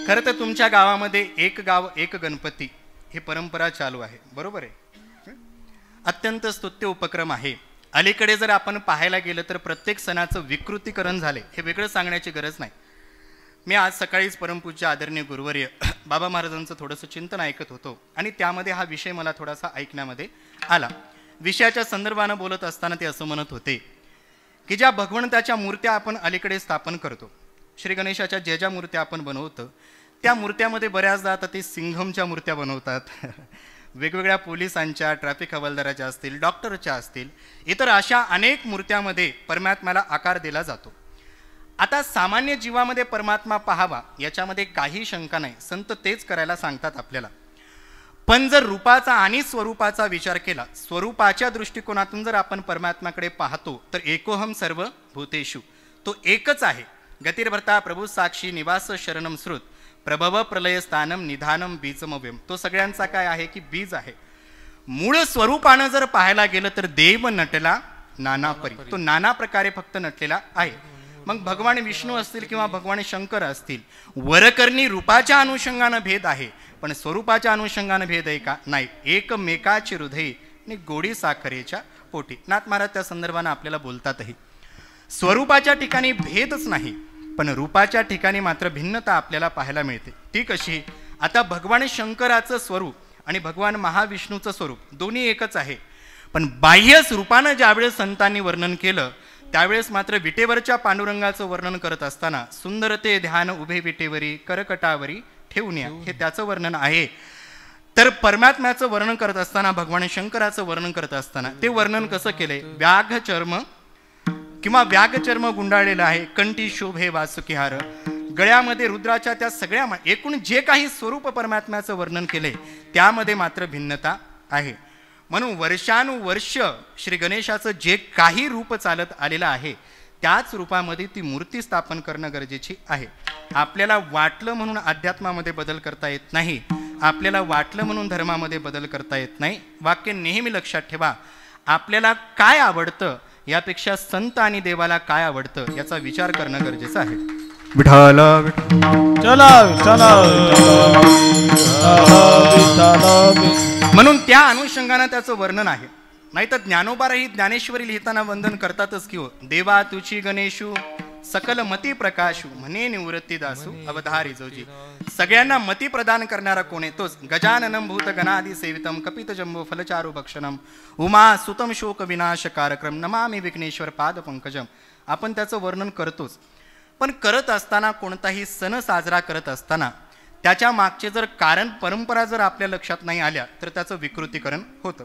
खरं तर तुमच्या गावामध्ये एक गाव एक गणपती ही परंपरा चालू आहे, बरोबर आहे. अत्यंत स्तुत्य उपक्रम आहे. अलीकडे जर आपण पाहायला गेलं तर प्रत्येक सणाचं विकृतीकरण झाले हे वेगळं सांगण्याची गरज नाही. मी आज सकाळीच परमपूज्य आदरणीय गुरुवर्य बाबा महाराजांचं थोडंसं चिंतन ऐकत होतो आणि त्यामध्ये हा विषय मला थोडासा ऐकण्यामध्ये आला. विषयाच्या संदर्भानं बोलत असताना ते असं म्हणत होते की ज्या भगवंताच्या मूर्त्या आपण अलीकडे स्थापन करतो, श्री गणेशाच्या ज्या मूर्त्या आपण बनवतो त्या मूर्त्यामध्ये बऱ्याचदा आता ते सिंघमच्या मूर्त्या बनवतात, वेगवेगळ्या पोलिसांच्या, ट्रॅफिक हवालदाराच्या असतील, डॉक्टरच्या असतील, इतर अशा अनेक मूर्त्यामध्ये परमात्म्याला आकार दिला जातो. आता सामान्य जीवामध्ये परमात्मा पाहावा याच्यामध्ये काही शंका नाही, संत तेच करायला सांगतात आपल्याला. पण जर रूपाचा आणि स्वरूपाचा विचार केला, स्वरूपाच्या दृष्टिकोनातून जर आपण परमात्म्याकडे पाहतो तर एकोहम सर्व भूतेषु, तो एकच आहे. गतिर्भर्ता प्रभू साक्षी निवास शरणम श्रुत प्रभव प्रलय स्थानम निधानम बीजमव्यम, तो सगळ्यांचा काय आहे की बीज आहे. मूळ स्वरूपानं जर पाहायला गेलं तर देव नटला नाना परी, तो नाना प्रकारे फक्त नटलेला आहे. मग भगवान विष्णू असतील किंवा भगवान शंकर असतील, वरकरणी रूपाच्या अनुषंगानं भेद आहे पण स्वरूपाच्या अनुषंगानं भेद आहे का? नाही. एकमेकाचे हृदय आणि गोडी साखरेच्या पोटी. नाथ महाराज त्या संदर्भानं आपल्याला बोलतातही. स्वरूपाच्या ठिकाणी भेदच नाही पण रूपाच्या ठिकाणी मात्र भिन्नता आपल्याला पाहायला मिळते. ती कशी? आता भगवान शंकराचं स्वरूप आणि भगवान महाविष्णूचं स्वरूप दोन्ही एकच आहे, पण बाह्य स्वरूपानं ज्यावेळेस संतांनी वर्णन केलं त्यावेळेस मात्र विटेवरच्या पांडुरंगाचं वर्णन करत असताना सुंदरते ध्यान उभे विटेवरी करकटावरी ठेवून या, हे त्याचं वर्णन आहे. तर परमात्म्याचं वर्णन करत असताना, भगवान शंकराचं वर्णन करत असताना ते वर्णन कसं केलंय? व्याघ चर्म किंवा व्याघचर्म गुंडाळलेलं आहे, कंठी शोभे वासुकीहार, गळ्यामध्ये रुद्राच्या त्या सगळ्या एकूण जे काही स्वरूप परमात्म्याचं वर्णन केलंय त्यामध्ये मात्र भिन्नता आहे. म्हणून वर्षानुवर्ष श्री गणेशाचं जे काही रूप चालत आलेलं आहे त्याच रूपामध्ये ती मूर्ती स्थापन करणं गरजेची आहे. आपल्याला वाटलं म्हणून अध्यात्मामध्ये बदल करता येत नाही, आपल्याला वाटलं म्हणून धर्मामध्ये बदल करता येत नाही. वाक्य नेहमी लक्षात ठेवा, आपल्याला काय आवडतं यापेक्षा संत आणि देवाला काय आवडतं याचा विचार करणं गरजेचं आहे. विठाला म्हणून त्या अनुषंगाने त्याचं वर्णन आहे. नाही तर ज्ञानोबाराही ज्ञानेश्वरी लिहिताना वंदन करतातच की हो, देवा तुची गणेशू सकल मती प्रकाशू म्हणे निवृत्ती दासू अवधारी जोजी. सगळ्यांना मती प्रदान करणारा कोण आहे? तोच. गजाननम भूत गणादि सेवितम कपित जंबो फलचारू भक्षणम उमा सुतम शोक विनाश कारक्रम नमामि विघ्नेश्वर पाद पंकजम. आपण त्याचं वर्णन करतोच, पण करत असताना, कोणताही सण साजरा करत असताना त्याच्या मागचे जर कारण, परंपरा जर आपल्या लक्षात नाही आल्या तर त्याचं विकृतीकरण होतं.